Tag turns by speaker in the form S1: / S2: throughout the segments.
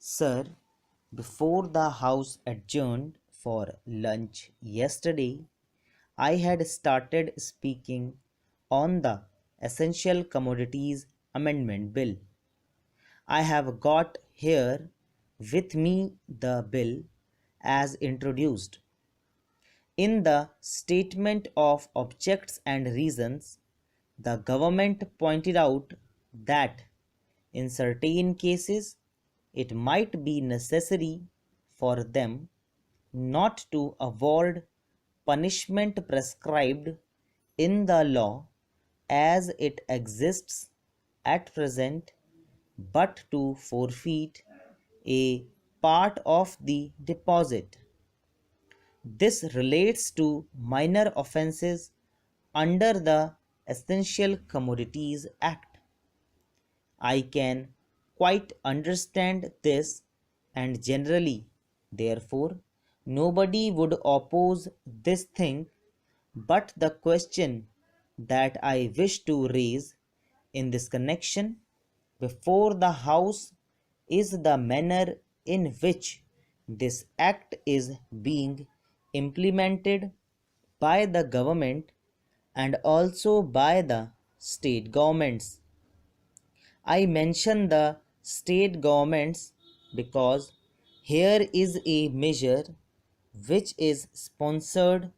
S1: Sir, before the House adjourned for lunch yesterday, I had started speaking on the Essential Commodities Amendment Bill. I have got here with me the bill as introduced. In the Statement of Objects and Reasons, the government pointed out that in certain cases it might be necessary for them not to avoid punishment prescribed in the law as it exists at present, but to forfeit a part of the deposit. This relates to minor offences under the Essential Commodities Act. I can quite understand this, and generally, therefore, nobody would oppose this thing. But the question that I wish to raise in this connection before the House is the manner in which this act is being implemented by the government and also by the state governments. I mention the state governments because here is a measure which is sponsored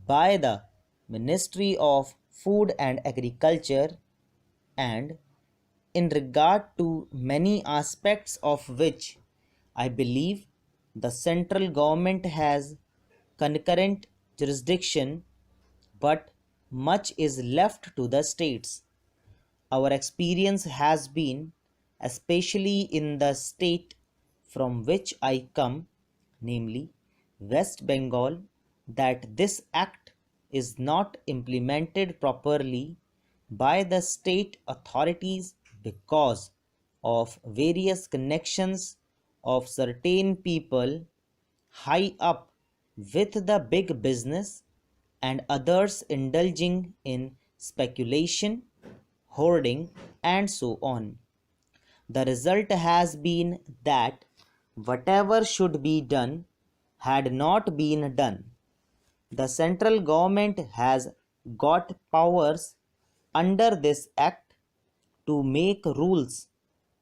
S1: by the Ministry of Food and Agriculture, and in regard to many aspects of which I believe the central government has concurrent jurisdiction, but much is left to the states. Our experience has been, especially in the state from which I come, namely West Bengal, that this act is not implemented properly by the state authorities because of various connections of certain people high up with the big business and others indulging in speculation, hoarding, and so on. The result has been that whatever should be done had not been done. The central government has got powers under this act to make rules,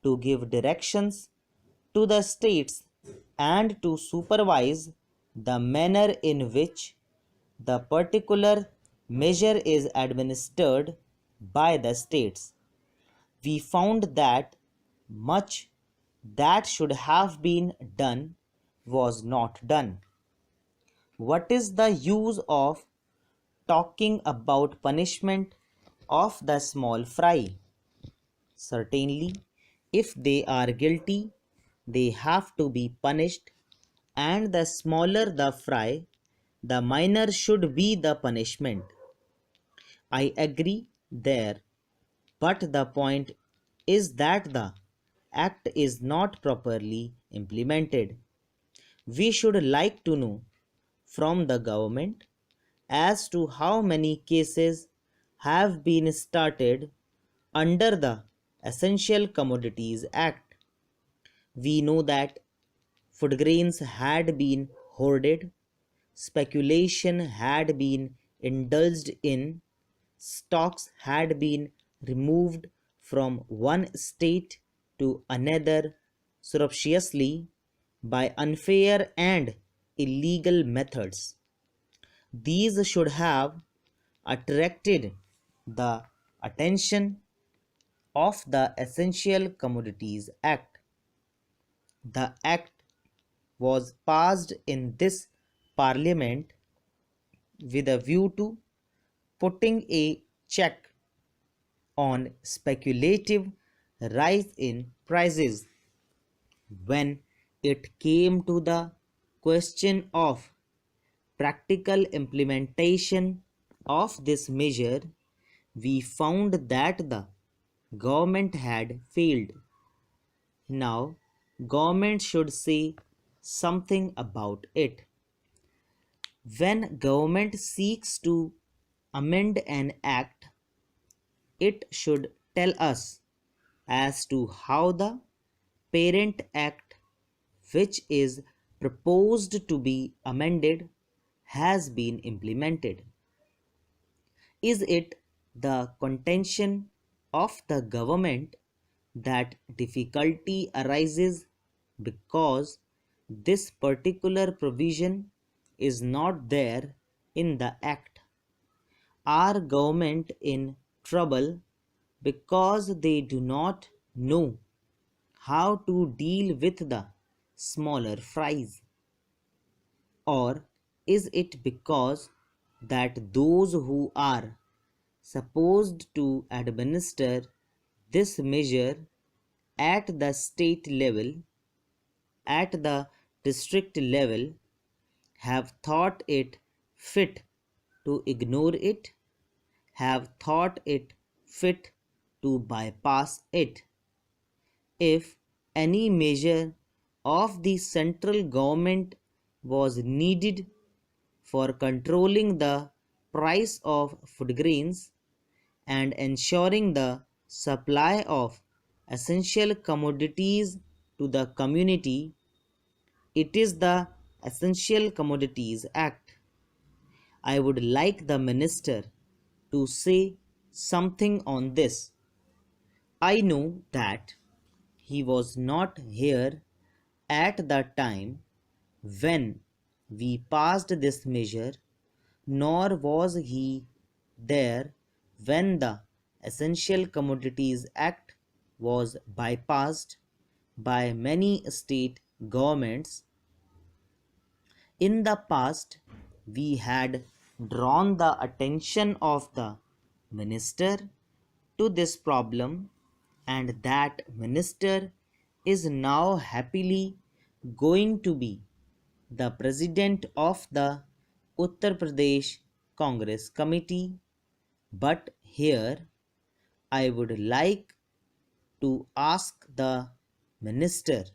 S1: to give directions to the states, and to supervise the manner in which the particular measure is administered by the states. We found that much that should have been done was not done. What is the use of talking about punishment of the small fry? Certainly, if they are guilty, they have to be punished, and the smaller the fry, the minor should be the punishment. I agree there, but the point is that the act is not properly implemented. We should like to know from the government as to how many cases have been started under the Essential Commodities Act. We know that food grains had been hoarded, speculation had been indulged in, stocks had been removed from one state to another surreptitiously by unfair and illegal methods. These should have attracted the attention of the Essential Commodities Act. The act was passed in this parliament with a view to putting a check on speculative rise in prices. When it came to the question of practical implementation of this measure, we found that the government had failed. Now, government should say something about it. When government seeks to amend an act, it should tell us as to how the parent act which is proposed to be amended, has been implemented? Is it the contention of the government that difficulty arises because this particular provision is not there in the Act? Are government in trouble because they do not know how to deal with the smaller fries? Or is it because that those who are supposed to administer this measure at the state level, at the district level, have thought it fit to ignore it, have thought it fit to bypass it? If any measure of the central government was needed for controlling the price of food grains and ensuring the supply of essential commodities to the community, it is the Essential Commodities Act. I would like the minister to say something on this. I know that he was not here at the time when we passed this measure, nor was he there when the Essential Commodities Act was bypassed by many state governments. In the past, we had drawn the attention of the minister to this problem, and that minister is now happily going to be the president of the Uttar Pradesh Congress Committee. But here I would like to ask the minister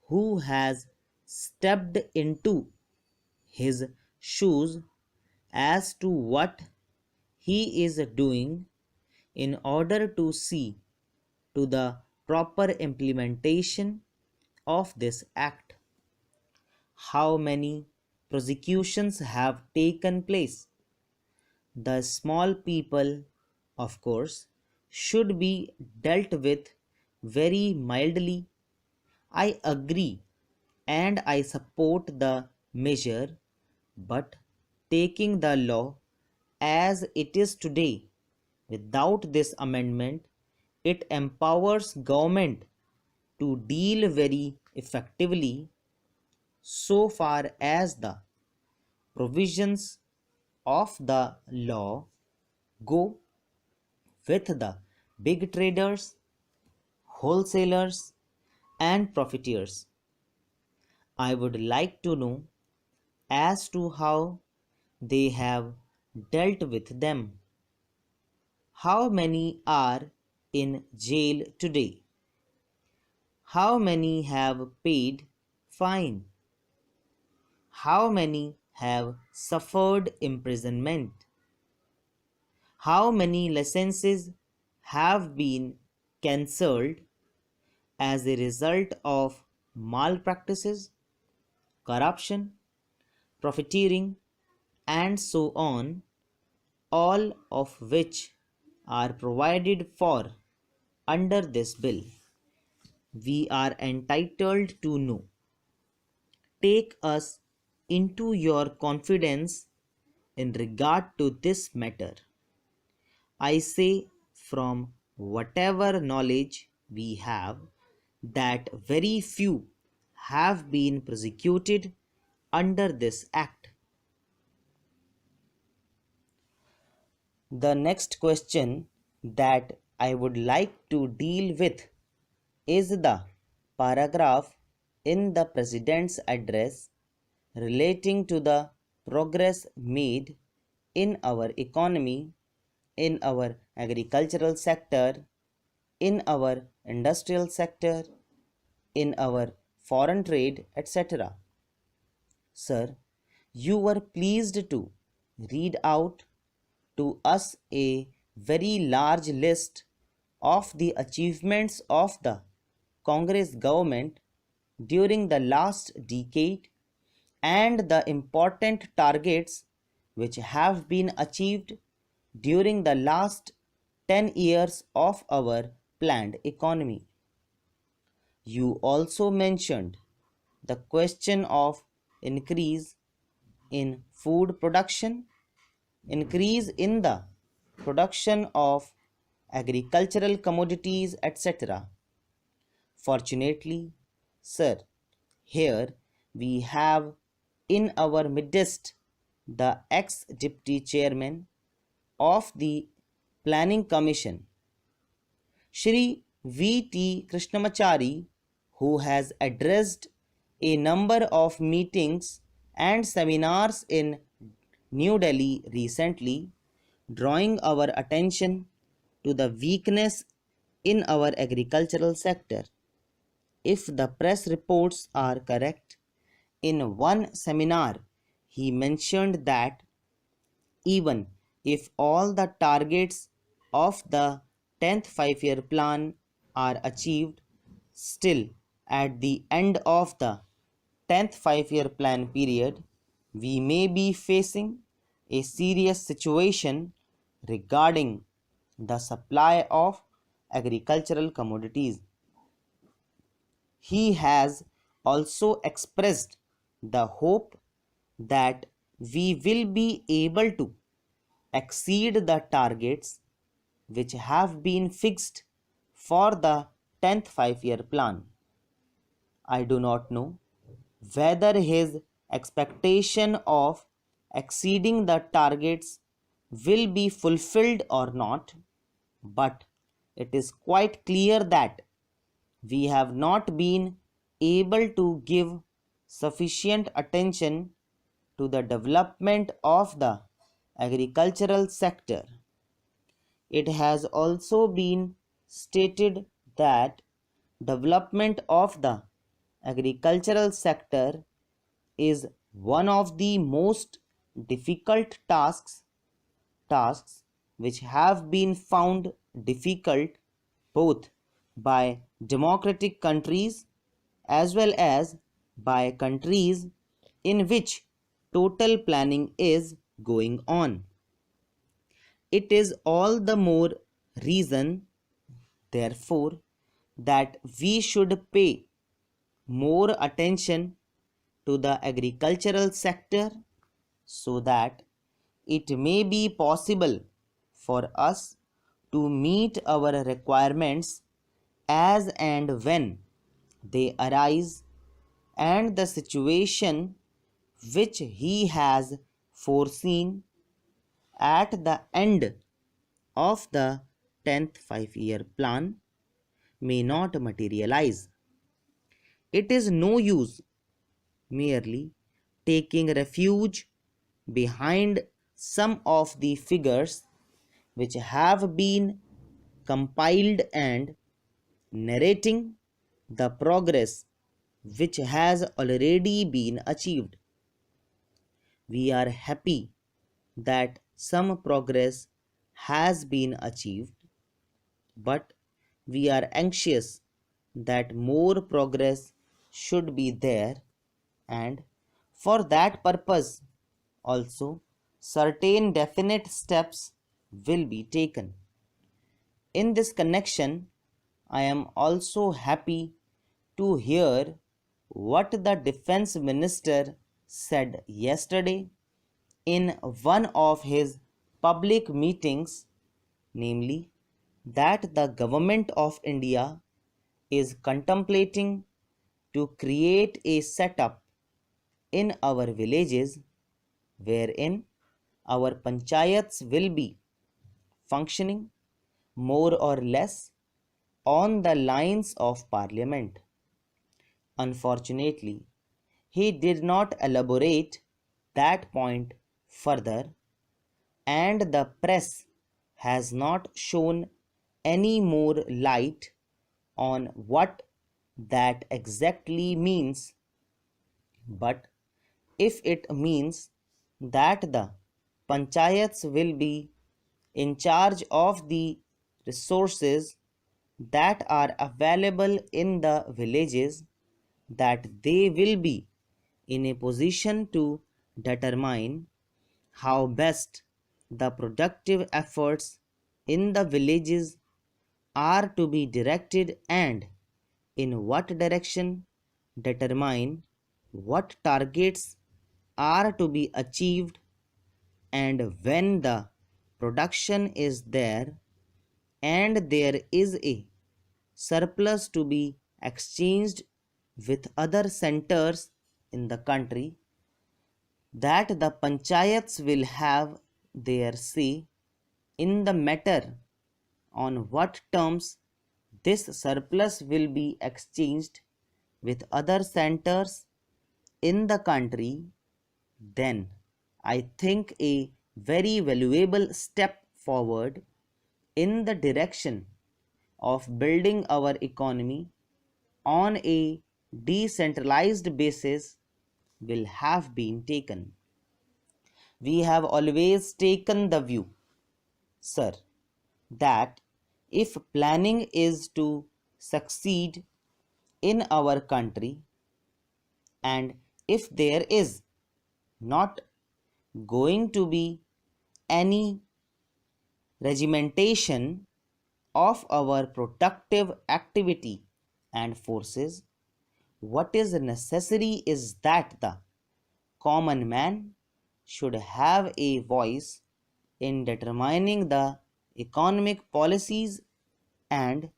S1: who has stepped into his shoes as to what he is doing in order to see to the proper implementation of this act. How many prosecutions have taken place? The small people, of course, should be dealt with very mildly. I agree and I support the measure, but taking the law as it is today without this amendment, it empowers government to deal very effectively so far as the provisions of the law go with the big traders, wholesalers, and profiteers. I would like to know as to how they have dealt with them. How many are in jail today? How many have paid fine? How many have suffered imprisonment? How many licenses have been cancelled as a result of malpractices, corruption, profiteering, and so on, all of which are provided for under this bill? We are entitled to know. Take us into your confidence in regard to this matter. I say from whatever knowledge we have that very few have been prosecuted under this act. The next question that I would like to deal with is the paragraph in the President's address relating to the progress made in our economy, in our agricultural sector, in our industrial sector, in our foreign trade, etc. Sir, you were pleased to read out to us a very large list of the achievements of the Congress government during the last decade and the important targets which have been achieved during the last 10 years of our planned economy. You also mentioned the question of increase in food production, increase in the production of agricultural commodities, etc. Fortunately, sir, here we have in our midst the ex deputy chairman of the Planning Commission, Shri V.T. Krishnamachari, who has addressed a number of meetings and seminars in New Delhi recently, drawing our attention to the weakness in our agricultural sector. If the press reports are correct, in one seminar he mentioned that even if all the targets of the 10th 5 year plan are achieved, still at the end of the 10th 5 year plan period, we may be facing a serious situation regarding the supply of agricultural commodities. He has also expressed the hope that we will be able to exceed the targets which have been fixed for the 10th 5 year plan. I do not know whether his expectation of exceeding the targets will be fulfilled or not, but it is quite clear that we have not been able to give sufficient attention to the development of the agricultural sector. It has also been stated that development of the agricultural sector is one of the most difficult tasks which have been found difficult both by democratic countries as well as by countries in which total planning is going on. It is all the more reason, therefore, that we should pay more attention to the agricultural sector so that it may be possible for us to meet our requirements as and when they arise, and the situation which he has foreseen at the end of the 10th 5 year plan may not materialize. It is no use merely taking refuge behind some of the figures which have been compiled and narrating the progress which has already been achieved. We are happy that some progress has been achieved, but we are anxious that more progress should be there, and for that purpose also certain definite steps will be taken. In this connection, I am also happy to hear what the defense minister said yesterday in one of his public meetings, namely that the government of India is contemplating to create a setup in our villages wherein our panchayats will be functioning more or less on the lines of parliament. Unfortunately, he did not elaborate that point further, and the press has not shown any more light on what that exactly means. But if it means that the panchayats will be in charge of the resources that are available in the villages, that they will be in a position to determine how best the productive efforts in the villages are to be directed and in what direction, determine what targets are to be achieved, and when the production is there and there is a surplus to be exchanged with other centers in the country, that the panchayats will have their say in the matter on what terms this surplus will be exchanged with other centers in the country, then I think a very valuable step forward in the direction of building our economy on a decentralized basis will have been taken. We have always taken the view, sir, that if planning is to succeed in our country and if there is not going to be any regimentation of our productive activity and forces, what is necessary is that the common man should have a voice in determining the economic policies and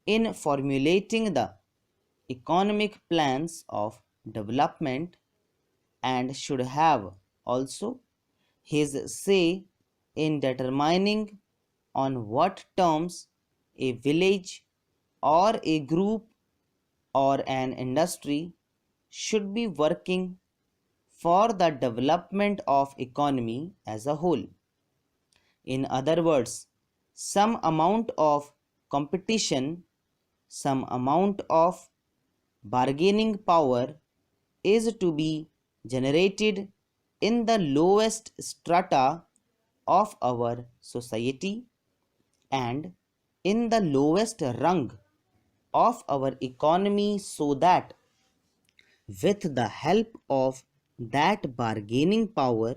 S1: in formulating the economic plans of development, and should have also his say in determining on what terms a village or a group or an industry should be working for the development of economy as a whole. In other words, some amount of competition, some amount of bargaining power is to be generated in the lowest strata of our society and in the lowest rung of our economy, so that with the help of that bargaining power,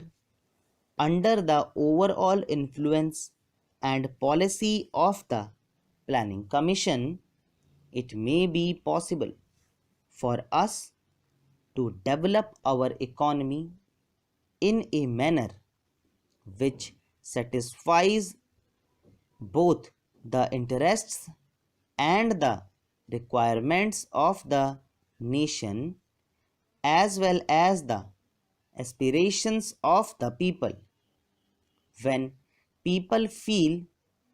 S1: under the overall influence and policy of the Planning Commission, it may be possible for us to develop our economy in a manner which satisfies both the interests and the requirements of the nation as well as the aspirations of the people. When people feel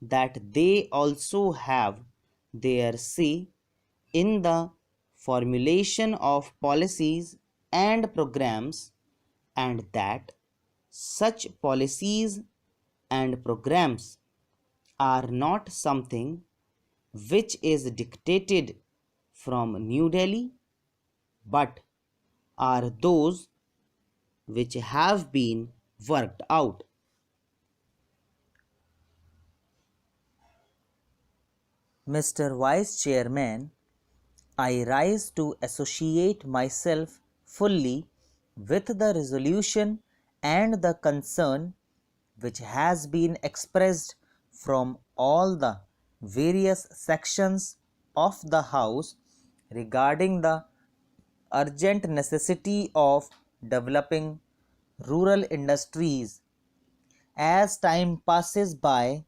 S1: that they also have their say in the formulation of policies and programs, and that such policies and programs are not something which is dictated from New Delhi, but are those which have been worked out. Mr. Vice Chairman, I rise to associate myself fully with the resolution and the concern which has been expressed from all the various sections of the House regarding the urgent necessity of developing rural industries. As time passes by,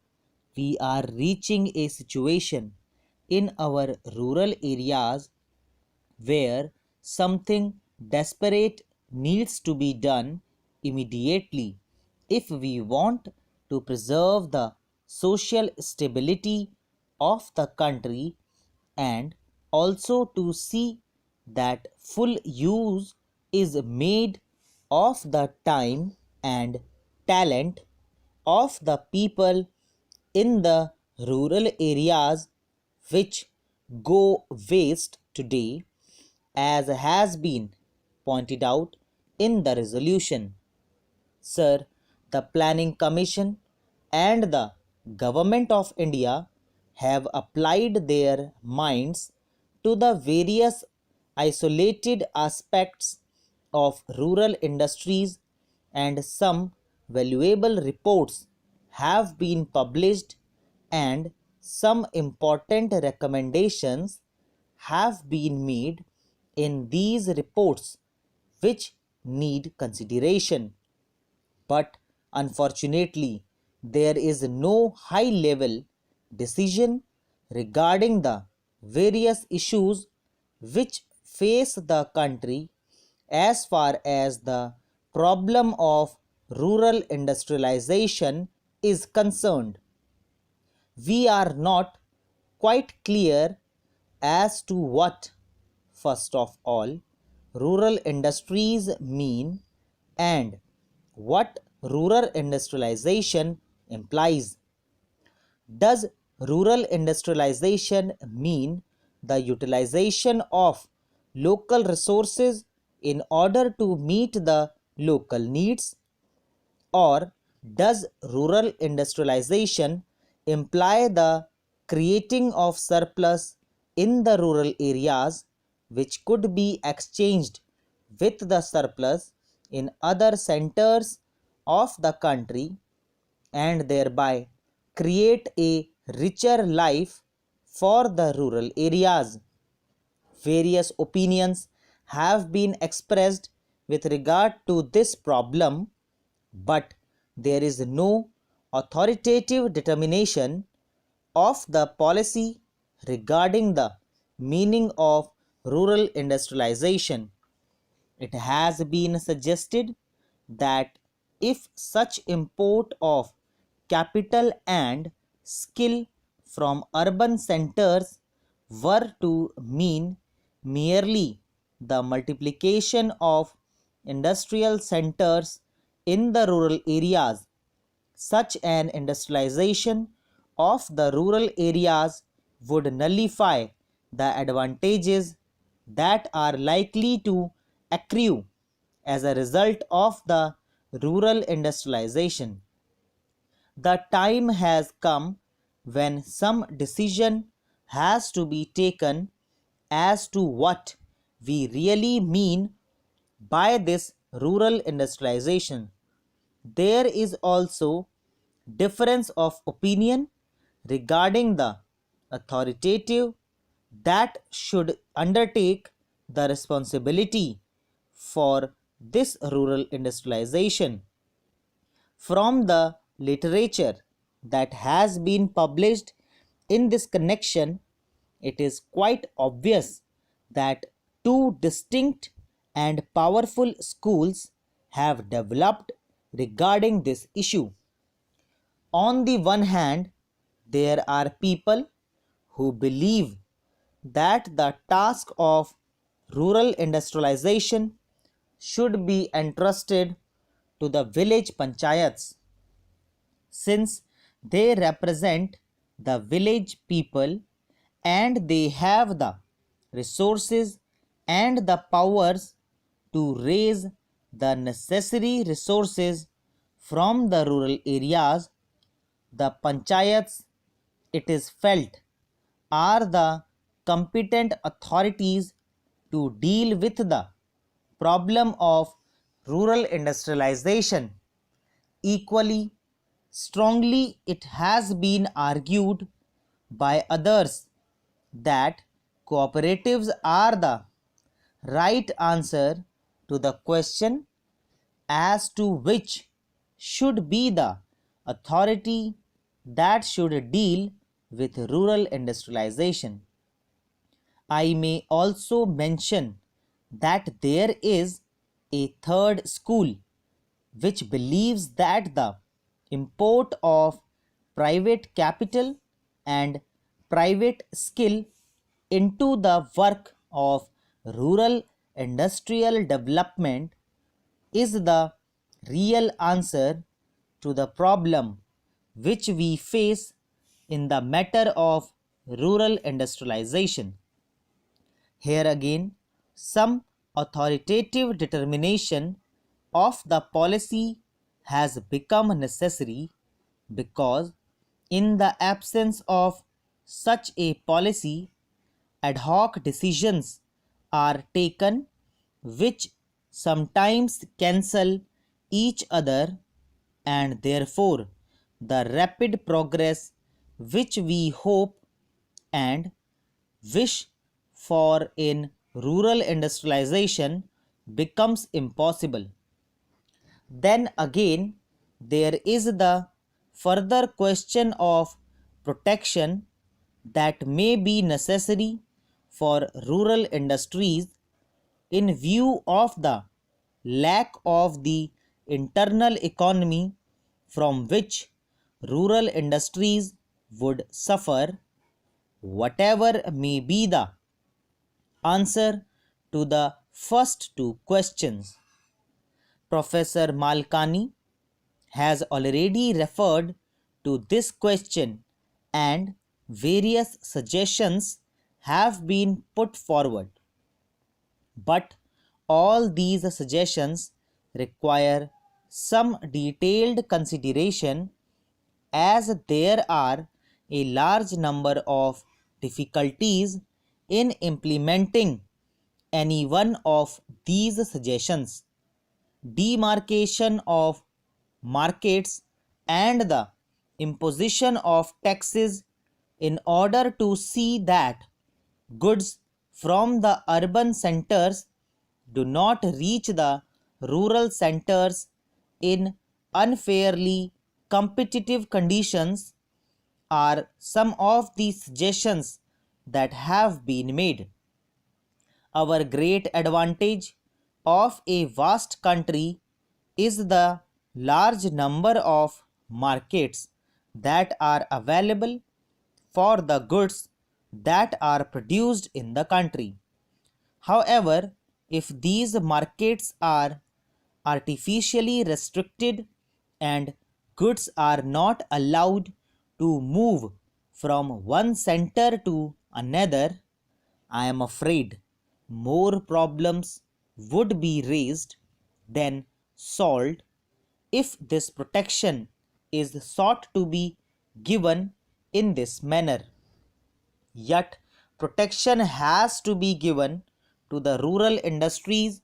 S1: we are reaching a situation in our rural areas where something desperate needs to be done immediately if we want to preserve the social stability of the country, and also to see that full use is made of the time and talent of the people in the rural areas which go waste today, as has been pointed out in the resolution. Sir, the Planning Commission and the Government of India have applied their minds to the various isolated aspects of rural industries, and some valuable reports have been published, and some important recommendations have been made in these reports which need consideration. But unfortunately, there is no high level decision regarding the various issues which face the country as far as the problem of rural industrialization is concerned. We are not quite clear as to what, first of all, rural industries mean and what rural industrialization implies. Does rural industrialization mean the utilization of local resources in order to meet the local needs? Or does rural industrialization imply the creating of surplus in the rural areas which could be exchanged with the surplus in other centers of the country and thereby create a richer life for the rural areas? Various opinions have been expressed with regard to this problem, but there is no authoritative determination of the policy regarding the meaning of rural industrialization. It has been suggested that if such import of capital and skill from urban centers were to mean merely the multiplication of industrial centers in the rural areas, such an industrialization of the rural areas would nullify the advantages that are likely to accrue as a result of the rural industrialization. The time has come when some decision has to be taken as to what we really mean by this rural industrialization. There is also difference of opinion regarding the authoritative that should undertake the responsibility for this rural industrialization. From the literature that has been published in this connection, it is quite obvious that two distinct and powerful schools have developed regarding this issue. On the one hand, there are people who believe that the task of rural industrialization should be entrusted to the village panchayats, since they represent the village people and they have the resources and the powers to raise the necessary resources from the rural areas. The panchayats, it is felt, are the competent authorities to deal with the problem of rural industrialization. Equally strongly, it has been argued by others that cooperatives are the right answer to the question as to which should be the authority that should deal with rural industrialization. I may also mention that there is a third school which believes that the import of private capital and private skill into the work of rural industrial development is the real answer to the problem which we face in the matter of rural industrialization. Here again, some authoritative determination of the policy has become necessary because, in the absence of such a policy, ad hoc decisions are taken which sometimes cancel each other, and therefore the rapid progress which we hope and wish for in rural industrialization becomes impossible. Then again, there is the further question of protection that may be necessary for rural industries in view of the lack of the internal economy from which rural industries would suffer. Whatever may be the answer to the first two questions, Professor Malkani has already referred to this question, and various suggestions have been put forward. But all these suggestions require some detailed consideration, as there are a large number of difficulties in implementing any one of these suggestions. Demarcation of markets and the imposition of taxes in order to see that goods from the urban centers do not reach the rural centers in unfairly competitive conditions are some of the suggestions that have been made. Our great advantage of a vast country is the large number of markets that are available for the goods that are produced in the country. However, if these markets are artificially restricted and goods are not allowed to move from one center to another, I am afraid more problems would be raised than solved if this protection is sought to be given in this manner. Yet, protection has to be given to the rural industries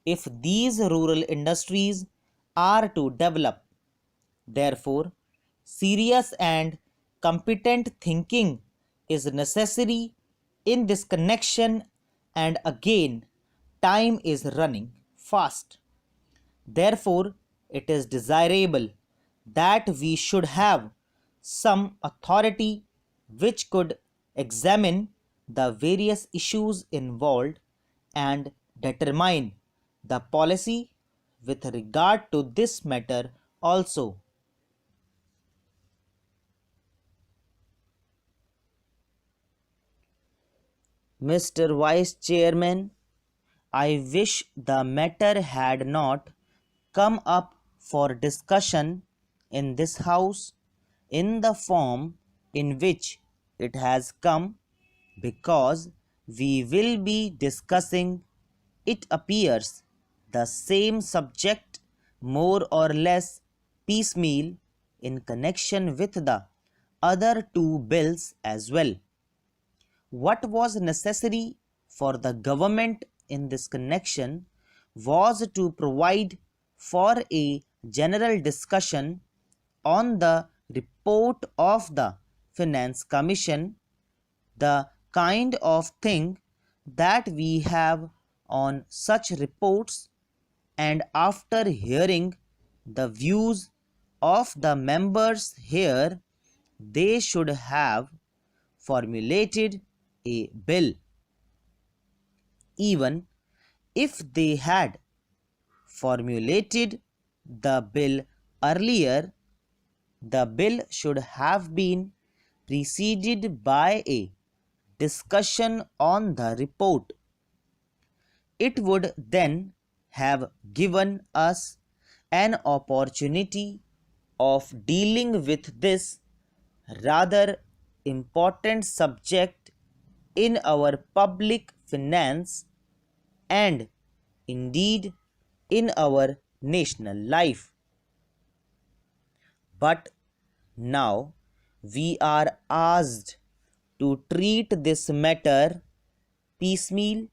S1: if these rural industries are to develop. Therefore, serious and competent thinking is necessary in this connection, and again, time is running fast. Therefore, it is desirable that we should have some authority which could examine the various issues involved and determine the policy with regard to this matter also. Mr. Vice Chairman, I wish the matter had not come up for discussion in this House in the form in which it has come, because we will be discussing, it appears, the same subject more or less piecemeal in connection with the other two bills as well. What was necessary for the government in this connection was to provide for a general discussion on the report of the Finance Commission, the kind of thing that we have on such reports, and after hearing the views of the members here, they should have formulated a bill. Even if they had formulated the bill earlier, the bill should have been preceded by a discussion on the report. It would then have given us an opportunity of dealing with this rather important subject in our public finance and indeed in our national life. But now we are asked to treat this matter piecemeal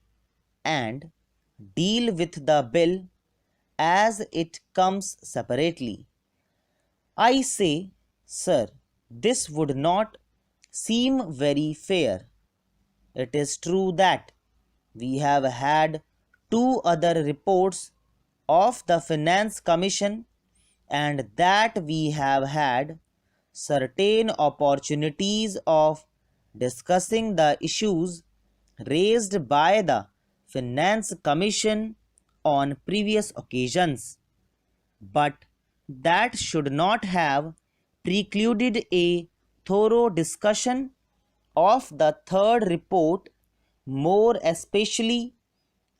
S1: and deal with the bill as it comes separately. I say, sir, this would not seem very fair. It is true that we have had two other reports of the Finance Commission and that we have had certain opportunities of discussing the issues raised by the Finance Commission on previous occasions. But that should not have precluded a thorough discussion of the third report, more especially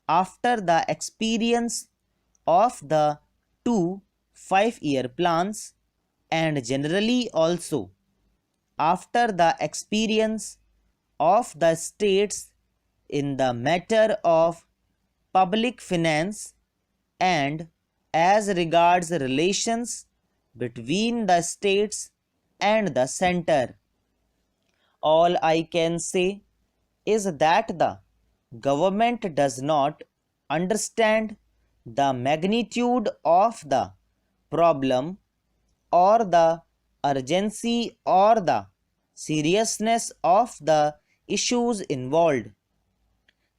S1: after the experience of the two 5-year plans and generally also after the experience of the states in the matter of public finance and as regards relations between the states and the center. All I can say is that the government does not understand the magnitude of the problem or the urgency or the seriousness of the issues involved.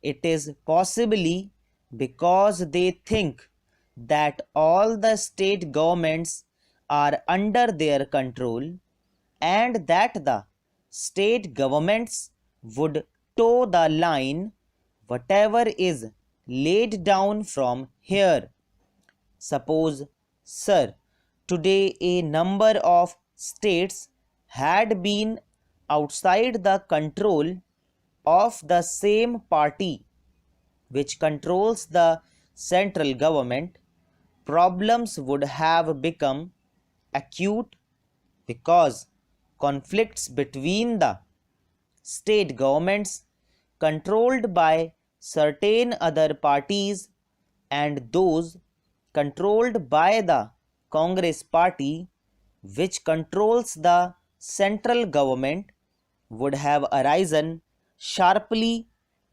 S1: It is possibly because they think that all the state governments are under their control and that the state governments would toe the line whatever is laid down from here. Suppose, sir, today a number of states had been outside the control of the same party which controls the central government, problems would have become acute because conflicts between the state governments controlled by certain other parties and those controlled by the Congress party, which controls the central government, would have arisen sharply,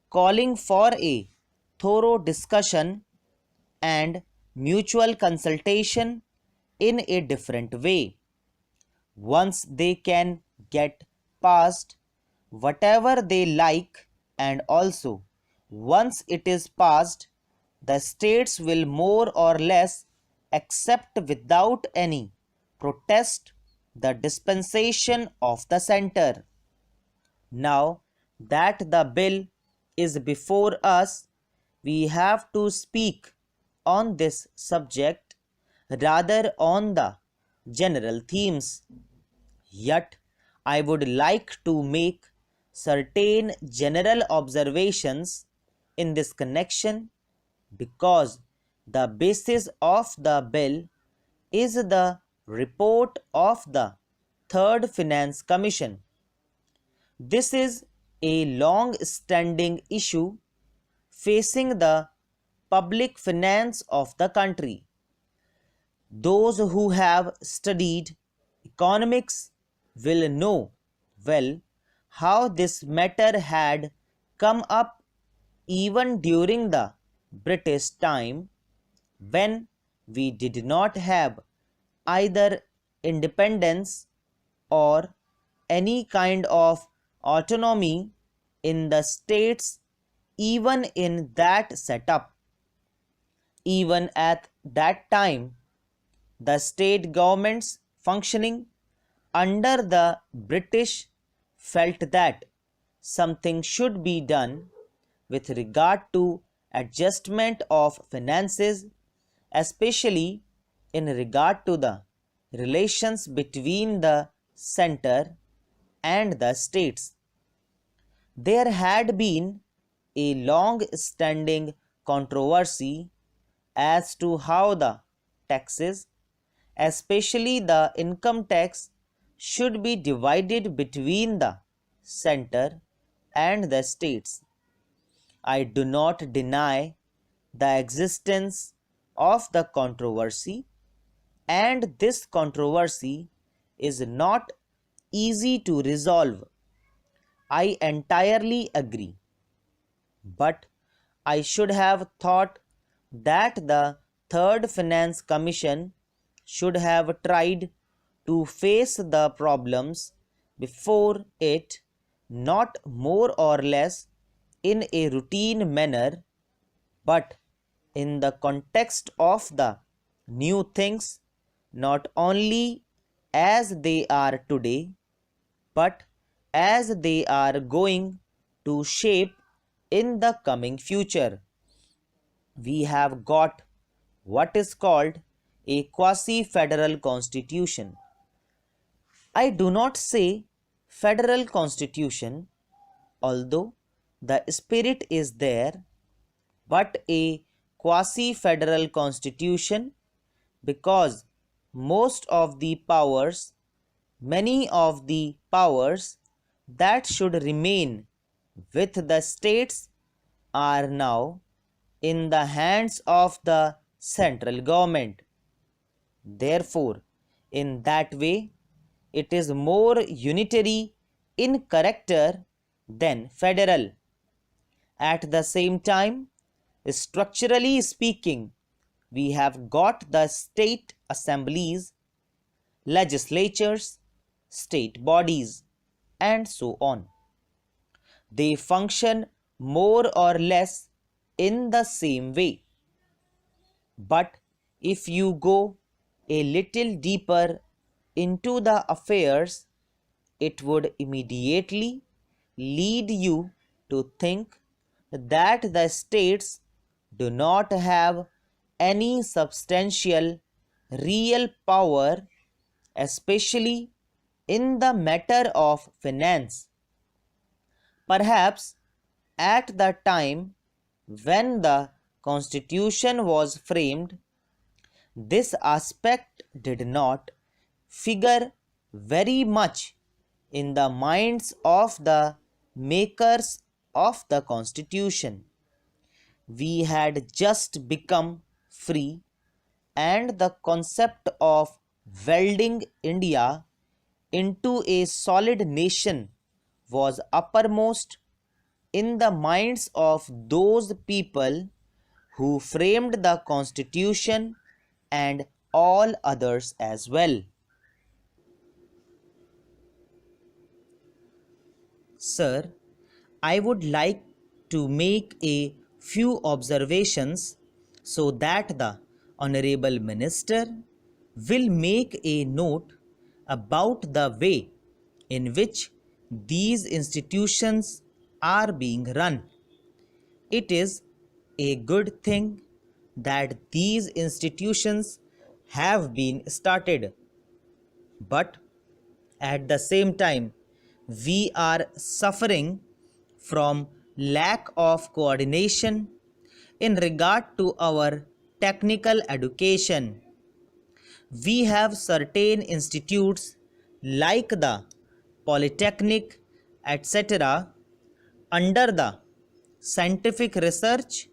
S1: calling for a thorough discussion and mutual consultation in a different way. Once they can get past whatever they like, and also once it is passed, the states will more or less accept without any protest the dispensation of the center. Now that the bill is before us, we have to speak on this subject rather on the general themes. Yet, I would like to make certain general observations in this connection because the basis of the bill is the report of the Third Finance Commission. This is a long standing issue facing the public finance of the country. Those who have studied economics will know well how this matter had come up even during the British time when we did not have either independence or any kind of autonomy in the states. Even in that setup, even at that time, the state governments functioning under the British felt that something should be done with regard to adjustment of finances, especially in regard to the relations between the center and the states. There had been a long standing controversy as to how the taxes, especially the income tax, should be divided between the center and the states. I do not deny the existence of the controversy, and this controversy is not easy to resolve. I entirely agree. But I should have thought that the Third Finance Commission should have tried to face the problems before it, not more or less in a routine manner, but in the context of the new things, not only as they are today, but as they are going to shape in the coming future. We have got what is called a quasi-federal constitution. I do not say federal constitution, although the spirit is there, but a quasi-federal constitution, because many of the powers that should remain with the states are now in the hands of the central government. Therefore, in that way, it is more unitary in character than federal. At the same time, structurally speaking, we have got the state assemblies, legislatures, state bodies, and so on. They function more or less in the same way. But if you go a little deeper into the affairs, it would immediately lead you to think that the states do not have any substantial real power, especially in the matter of finance. Perhaps at the time when the Constitution was framed, this aspect did not figure very much in the minds of the makers of the Constitution. We had just become free, and the concept of welding India into a solid nation was uppermost in the minds of those people who framed the Constitution and all others as well. Sir, I would like to make a few observations so that the Honorable Minister will make a note about the way in which these institutions are being run. It is a good thing that these institutions have been started, but at the same time, we are suffering from lack of coordination in regard to our technical education. We have certain institutes like the Polytechnic, etc., under the Scientific Research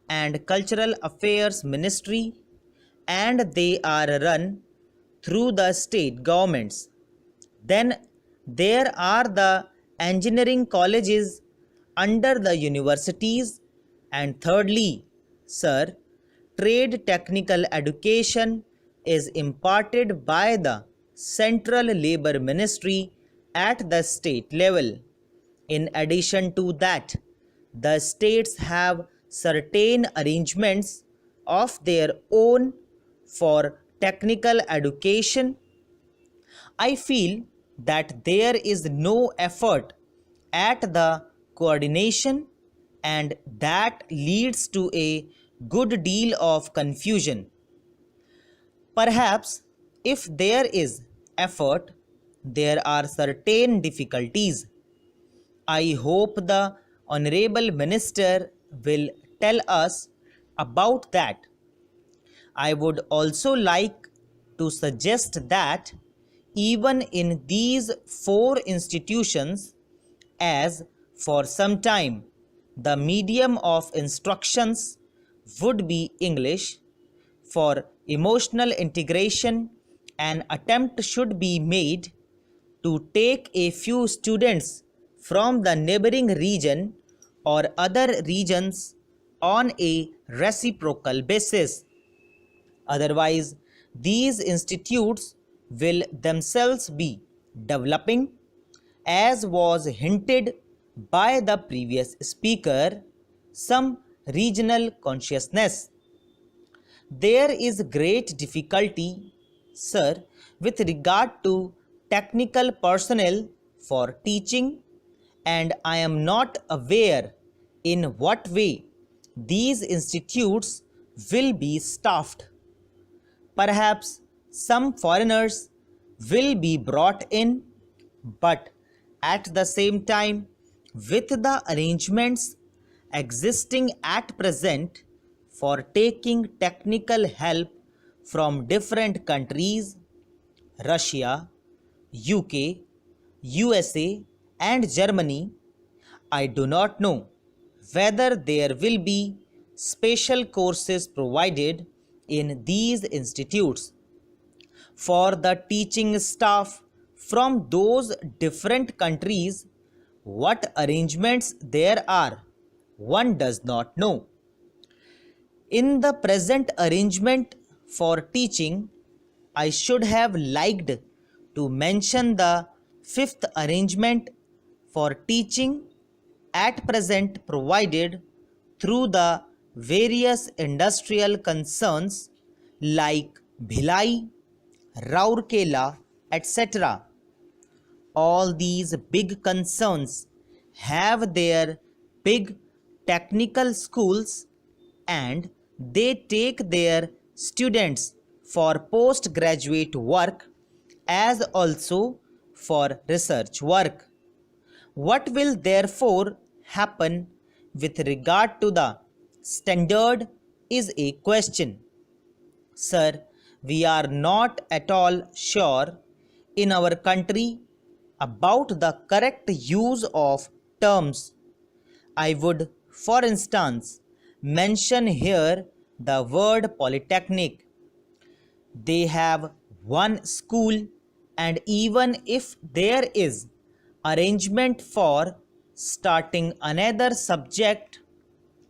S1: and Cultural Affairs Ministry, and they are run through the state governments. Then there are the engineering colleges under the universities, and thirdly, sir, trade technical education is imparted by the Central Labor Ministry at the state level. In addition to that, the states have certain arrangements of their own for technical education. I feel that there is no effort at the coordination, and that leads to a good deal of confusion. Perhaps if there is effort, there are certain difficulties. I hope the Honorable Minister will tell us about that. I would also like to suggest that even in these four institutions, as for some time the medium of instructions would be English, for emotional integration an attempt should be made to take a few students from the neighboring region or other regions on a reciprocal basis. Otherwise, these institutes will themselves be developing, as was hinted by the previous speaker, some regional consciousness. There is great difficulty, sir, with regard to technical personnel for teaching, and I am not aware in what way these institutes will be staffed. Perhaps some foreigners will be brought in, but at the same time, with the arrangements existing at present for taking technical help from different countries, Russia, UK, USA, and Germany, I do not know whether there will be special courses provided in these institutes for the teaching staff from those different countries. What arrangements there are, one does not know. In the present arrangement for teaching, I should have liked to mention the fifth arrangement for teaching at present provided through the various industrial concerns like Bhilai, Rourkela, etc. All these big concerns have their big technical schools, and they take their students for postgraduate work as also for research work. What will therefore happen with regard to the standard is a question. Sir, we are not at all sure in our country about the correct use of terms. I would, for instance, mention here the word polytechnic. They have one school, and even if there is arrangement for starting another subject,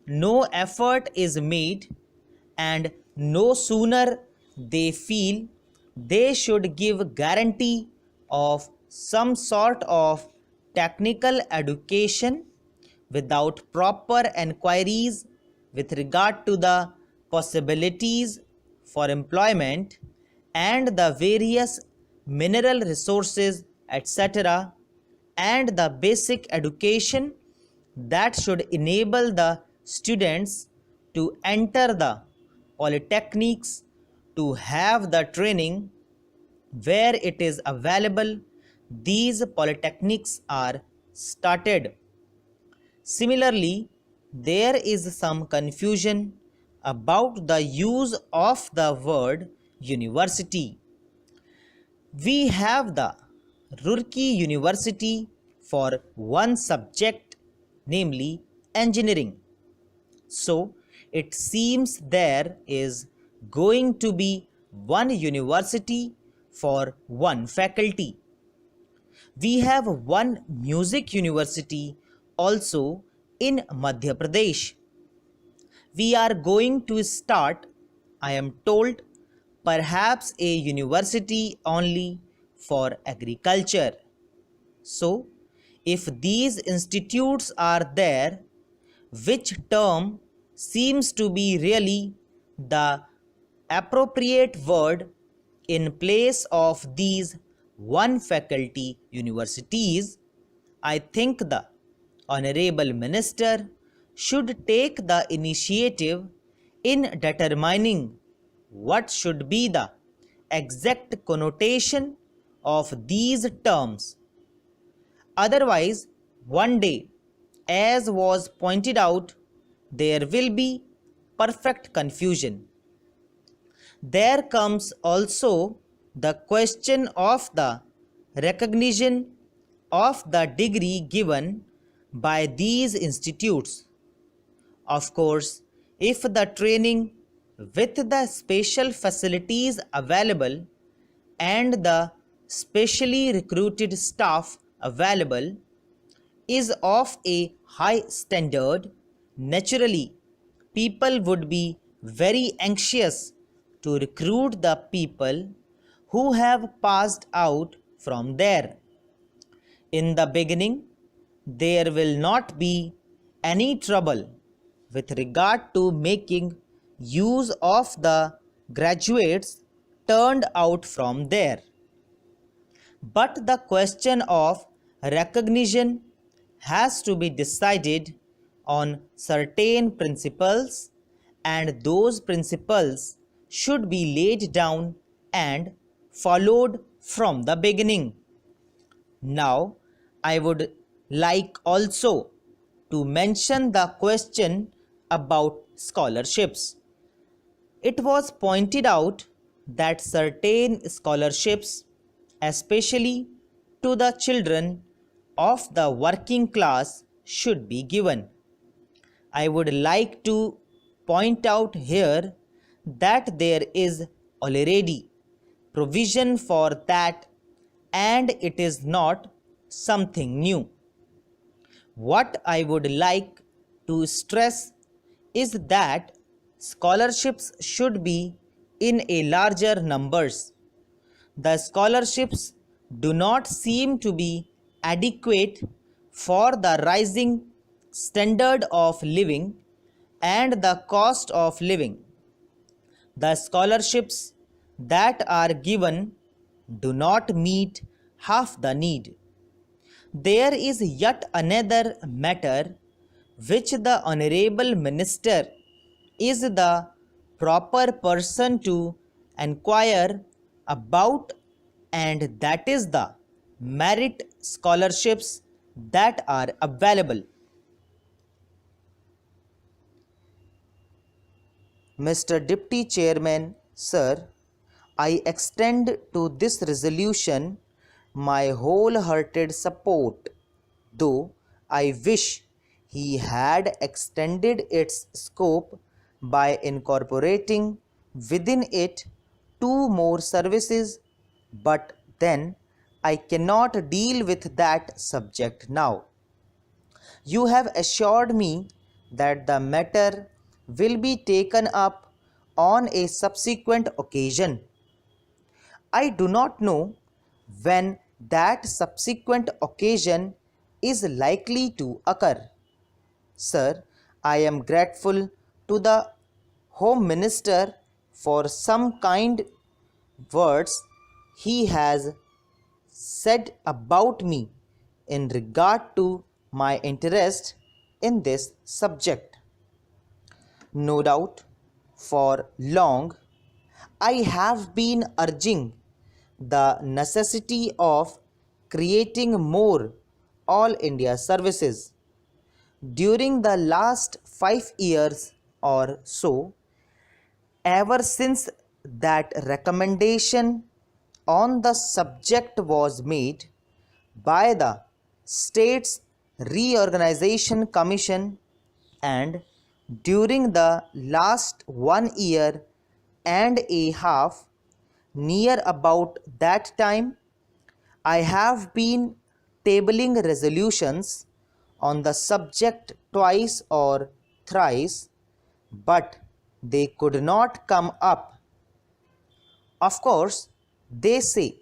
S1: no effort is made, and no sooner they feel they should give guarantee of some sort of technical education without proper enquiries with regard to the possibilities for employment and the various mineral resources, etc., and the basic education that should enable the students to enter the polytechnics, to have the training where it is available. These polytechnics are started. Similarly, there is some confusion about the use of the word university. We have the Roorkee University for one subject, namely engineering. So, it seems there is going to be one university for one faculty. We have one music university also in Madhya Pradesh. We are going to start, I am told, perhaps a university only for agriculture. So, if these institutes are there, which term seems to be really the appropriate word in place of these one faculty universities, I think the Honorable Minister should take the initiative in determining what should be the exact connotation of these terms. Otherwise, one day, as was pointed out, there will be perfect confusion. There comes also the question of the recognition of the degree given by these institutes. Of course, if the training with the special facilities available and the specially recruited staff available is of a high standard, naturally people would be very anxious to recruit the people who have passed out from there. In the beginning, there will not be any trouble with regard to making use of the graduates turned out from there. But the question of recognition has to be decided on certain principles, and those principles should be laid down and followed from the beginning. Now, I would like also to mention the question about scholarships. It was pointed out that certain scholarships, especially to the children of the working class, should be given. I would like to point out here that there is already provision for that, and it is not something new. What I would like to stress is that scholarships should be in a larger numbers. The scholarships do not seem to be adequate for the rising standard of living and the cost of living. The scholarships that are given do not meet half the need. There is yet another matter which the Honorable Minister is the proper person to enquire about, and that is the merit scholarships that are available. Mr. Deputy Chairman, Sir, I extend to this resolution my wholehearted support, though I wish he had extended its scope by incorporating within it two more services, but then I cannot deal with that subject now. You have assured me that the matter will be taken up on a subsequent occasion. I do not know when that subsequent occasion is likely to occur. Sir, I am grateful to the Home Minister for some kind words he has said about me in regard to my interest in this subject. No doubt, for long, I have been urging the necessity of creating more All India services. During the last 5 years or so, ever since that recommendation on the subject was made by the States Reorganization Commission, and during the last 1 year and a half, near about that time, I have been tabling resolutions on the subject twice or thrice, but they could not come up. Of course, they say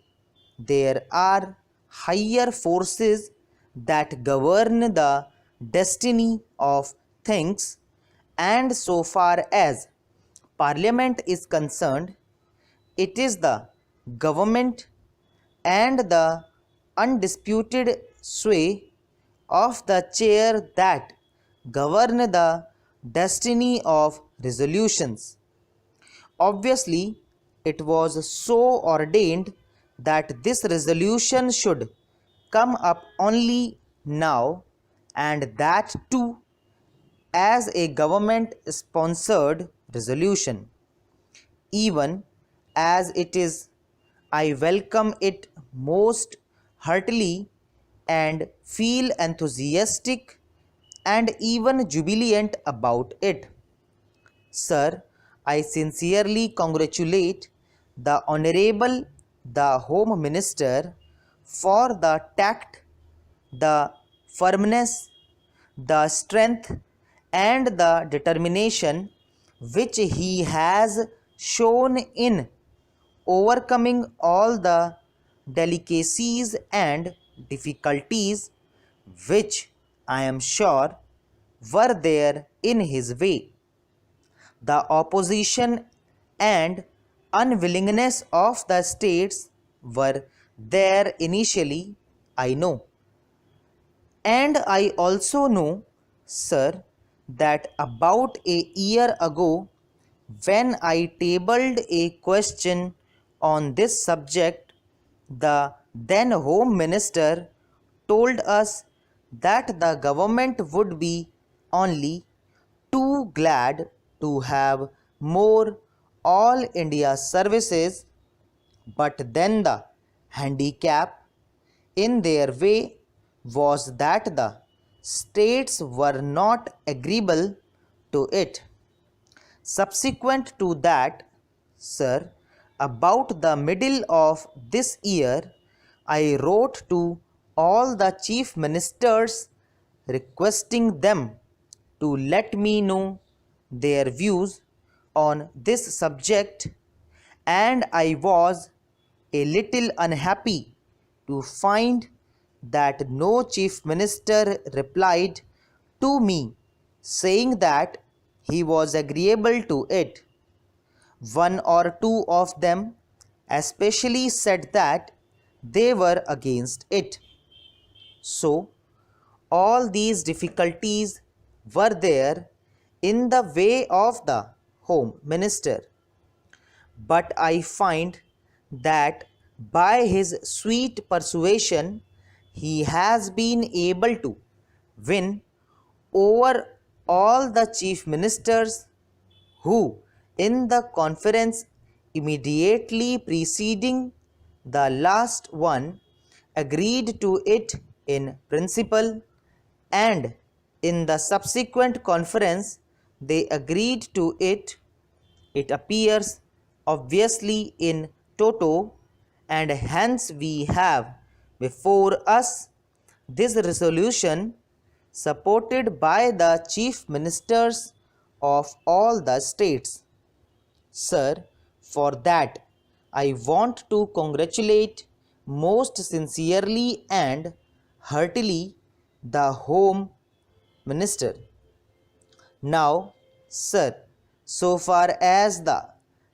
S1: there are higher forces that govern the destiny of things, and so far as Parliament is concerned, it is the government and the undisputed sway of the chair that govern the destiny of resolutions. Obviously, it was so ordained that this resolution should come up only now, and that too as a government sponsored resolution. Even as it is, I welcome it most heartily and feel enthusiastic and even jubilant about it. Sir, I sincerely congratulate the Honorable the Home Minister for the tact, the firmness, the strength, and the determination which he has shown in overcoming all the delicacies and difficulties which I am sure were there in his way. The opposition and unwillingness of the states were there initially, I know. And I also know, sir, that about a year ago, when I tabled a question on this subject, the then Home Minister told us that the government would be only too glad to have more all India services, but then the handicap in their way was that the states were not agreeable to it. Subsequent to that, sir, about the middle of this year, I wrote to all the chief ministers requesting them to let me know their views on this subject, and I was a little unhappy to find that no chief minister replied to me saying that he was agreeable to it. One or two of them especially said that they were against it. So, all these difficulties were there in the way of the Home Minister. But I find that by his sweet persuasion he has been able to win over all the chief ministers who, in the conference immediately preceding the last one, agreed to it in principle, and in the subsequent conference they agreed to it. It appears obviously in toto, and hence we have before us this resolution supported by the chief ministers of all the states. Sir, for that I want to congratulate most sincerely and heartily the Home Minister. Now, sir, so far as the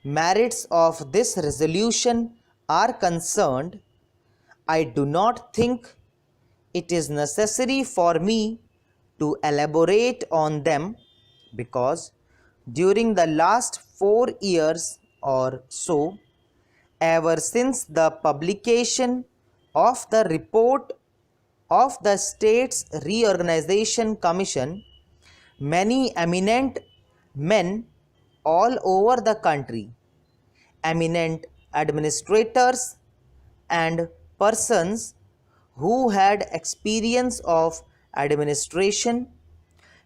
S1: merits of this resolution are concerned, I do not think it is necessary for me to elaborate on them, because during the last 4 years or so, ever since the publication of the report of the States Reorganization Commission, many eminent men all over the country, eminent administrators and persons who had experience of administration,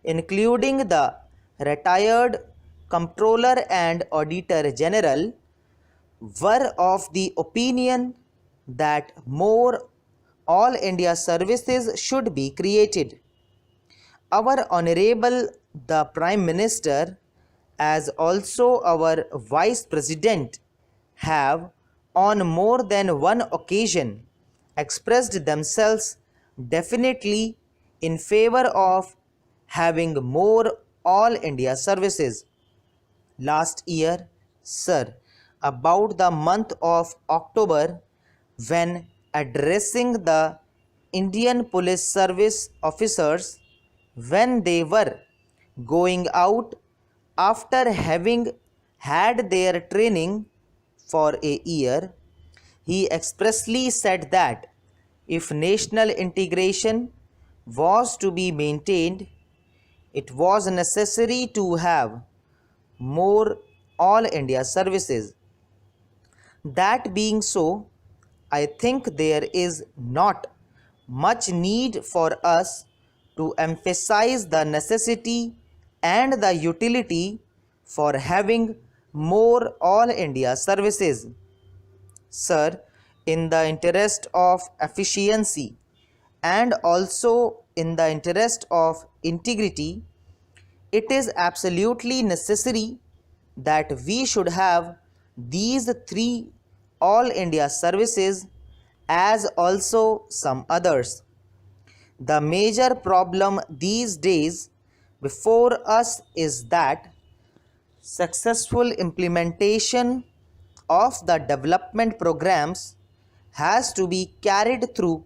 S1: including the retired Comptroller and Auditor General, were of the opinion that more All India services should be created. Our Honorable the Prime Minister, as also our Vice President, have on more than one occasion expressed themselves definitely in favor of having more All India services. Last year, sir, about the month of October, when addressing the Indian Police Service officers when they were going out after having had their training for a year, he expressly said that if national integration was to be maintained, it was necessary to have more All India services. That being so, I think there is not much need for us to emphasize the necessity and the utility for having more All India services. Sir, in the interest of efficiency and also in the interest of integrity, It is absolutely necessary that we should have these three All India services as also some others. The major problem these days before us is that successful implementation of the development programs has to be carried through.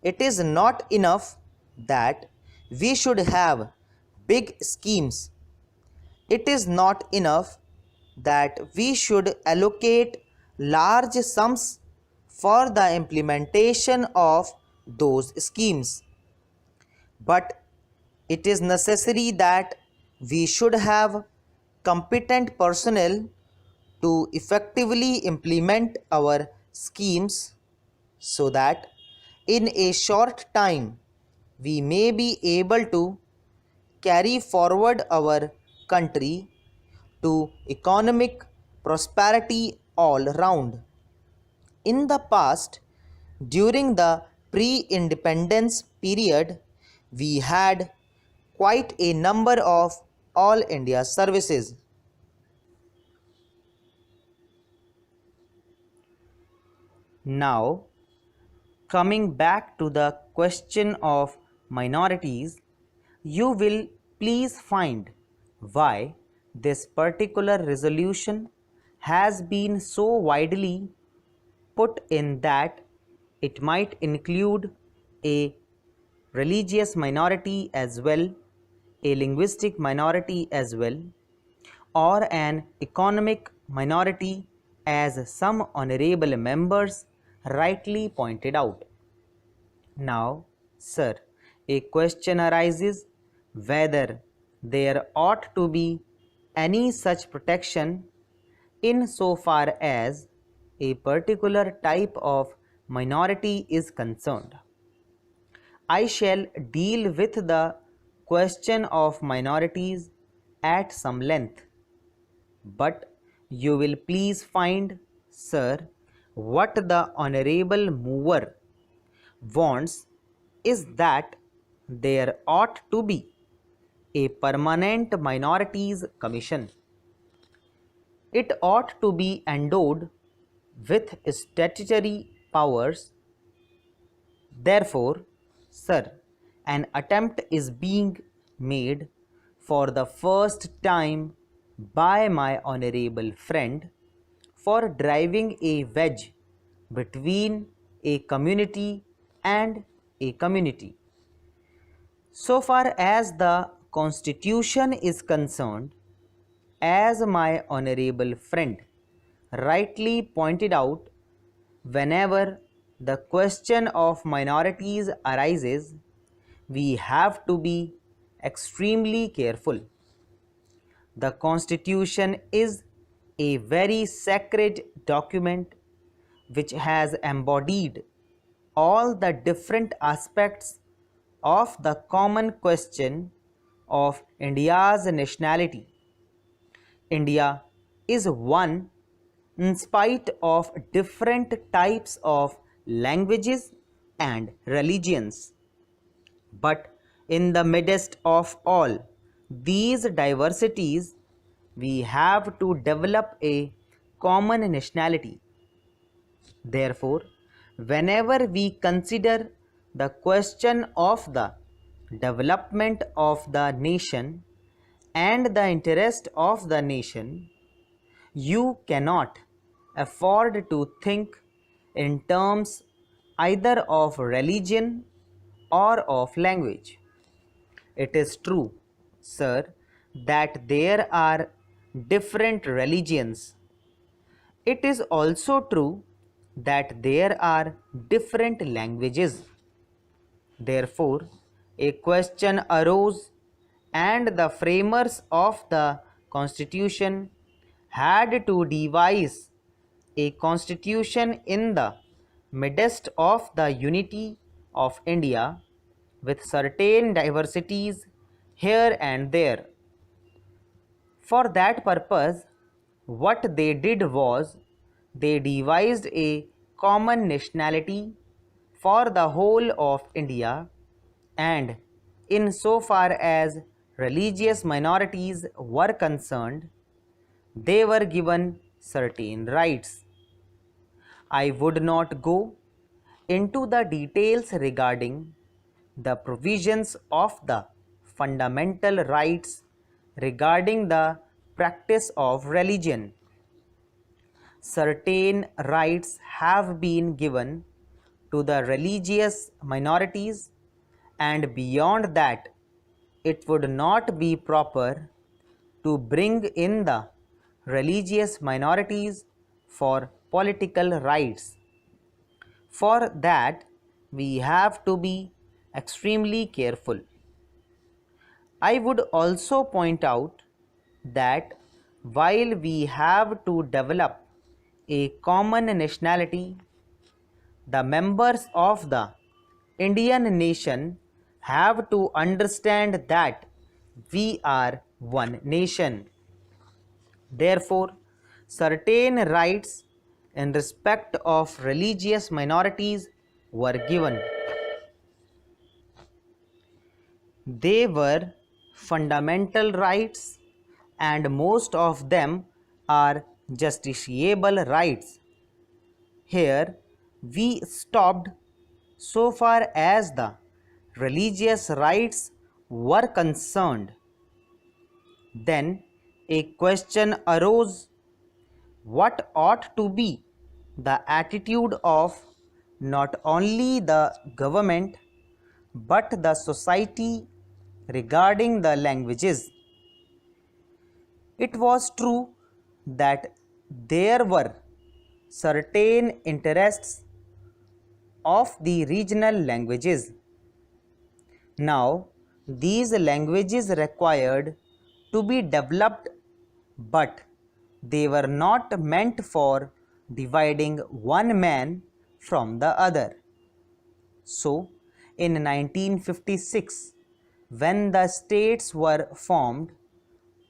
S1: It is not enough that we should have big schemes. It is not enough that we should allocate large sums for the implementation of those schemes, but it is necessary that we should have competent personnel to effectively implement our schemes so that in a short time we may be able to carry forward our country to economic prosperity all round. In the past, during the pre independence period, we had quite a number of All India services. Now, coming back to the question of minorities, you will please find why this particular resolution has been so widely put in that it might include a religious minority as well, a linguistic minority as well, or an economic minority, as some honorable members rightly pointed out. Now, sir, a question arises whether there ought to be any such protection in so far as a particular type of minority is concerned. I shall deal with the question of minorities at some length, but you will please find, sir, what the honorable mover wants is that there ought to be a permanent minorities commission. It ought to be endowed with statutory powers. Therefore, sir, an attempt is being made for the first time by my honorable friend for driving a wedge between a community and a community. So far as the Constitution is concerned, as my honorable friend rightly pointed out, whenever the question of minorities arises, we have to be extremely careful. The Constitution is a very sacred document which has embodied all the different aspects of the common question of India's nationality. India is one in spite of different types of languages and religions. But in the midst of all these diversities, we have to develop a common nationality. Therefore, whenever we consider the question of the development of the nation and the interest of the nation, you cannot afford to think in terms either of religion or of language. It is true, sir, that there are different religions. It is also true that there are different languages. Therefore, a question arose, and the framers of the Constitution had to devise a constitution in the midst of the unity of India with certain diversities here and there. For that purpose, what they did was they devised a common nationality for the whole of India, and in so far as religious minorities were concerned, they were given certain rights. I would not go into the details regarding the provisions of the fundamental rights regarding the practice of religion. Certain rights have been given to the religious minorities, and beyond that, it would not be proper to bring in the religious minorities for political rights. For that, we have to be extremely careful. I would also point out that while we have to develop a common nationality, the members of the Indian nation have to understand that we are one nation. Therefore, certain rights in respect of religious minorities were given. They were fundamental rights, and most of them are justiciable rights. Here we stopped so far as the religious rights were concerned. Then a question arose: what ought to be the attitude of not only the government but the society regarding the languages? It was true that there were certain interests of the regional languages. Now, these languages required to be developed, but they were not meant for dividing one man from the other. So, in 1956, when the states were formed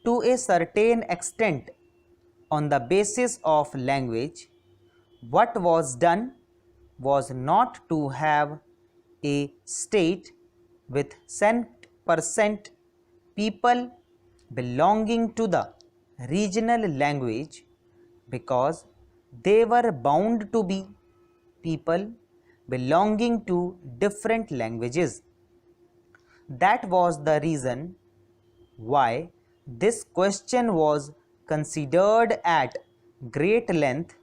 S1: to a certain extent on the basis of language, what was done was not to have a state with 10% people belonging to the regional language, because they were bound to be people belonging to different languages. That was the reason why this question was considered at great length,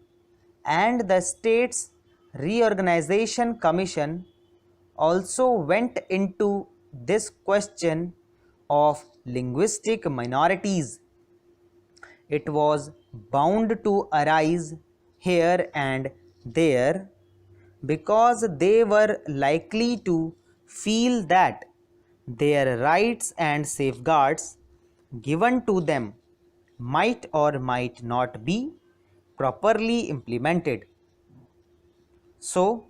S1: and the States Reorganization Commission also went into this question of linguistic minorities. It was bound to arise here and there because they were likely to feel that their rights and safeguards given to them might or might not be properly implemented. So,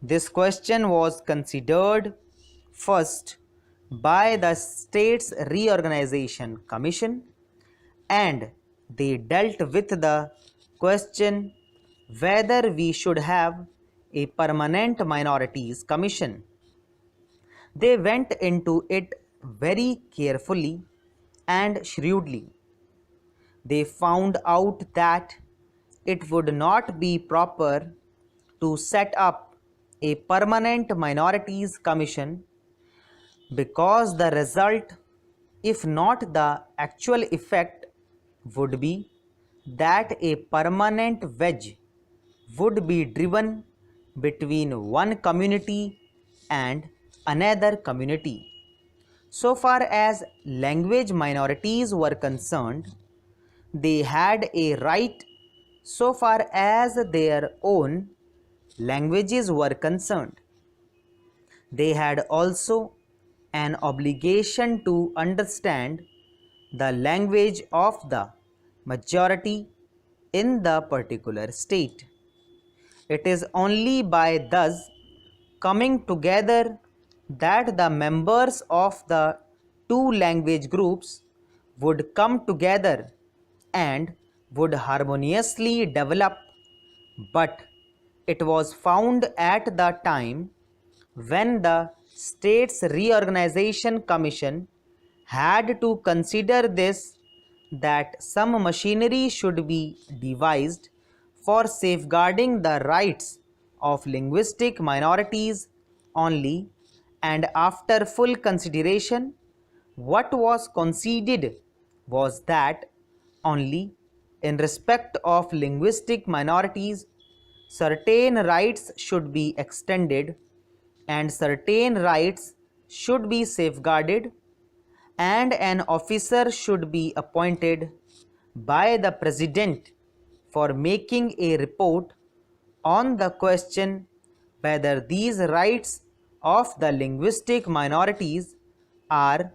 S1: this question was considered first by the States Reorganization Commission, and they dealt with the question whether we should have a permanent minorities commission. They went into it very carefully and shrewdly. They found out that it would not be proper to set up a permanent minorities commission, because the result, if not the actual effect, would be that a permanent wedge would be driven between one community and another community. So far as language minorities were concerned, they had a right so far as their own languages were concerned. They had also an obligation to understand the language of the majority in the particular state. It is only by thus coming together that the members of the two language groups would come together and would harmoniously develop. But it was found at the time when the States Reorganization Commission had to consider this, that some machinery should be devised for safeguarding the rights of linguistic minorities only, and after full consideration, what was conceded was that only in respect of linguistic minorities certain rights should be extended and certain rights should be safeguarded, and an officer should be appointed by the President for making a report on the question whether these rights of the linguistic minorities are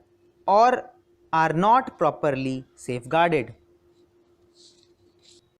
S1: or are not properly safeguarded.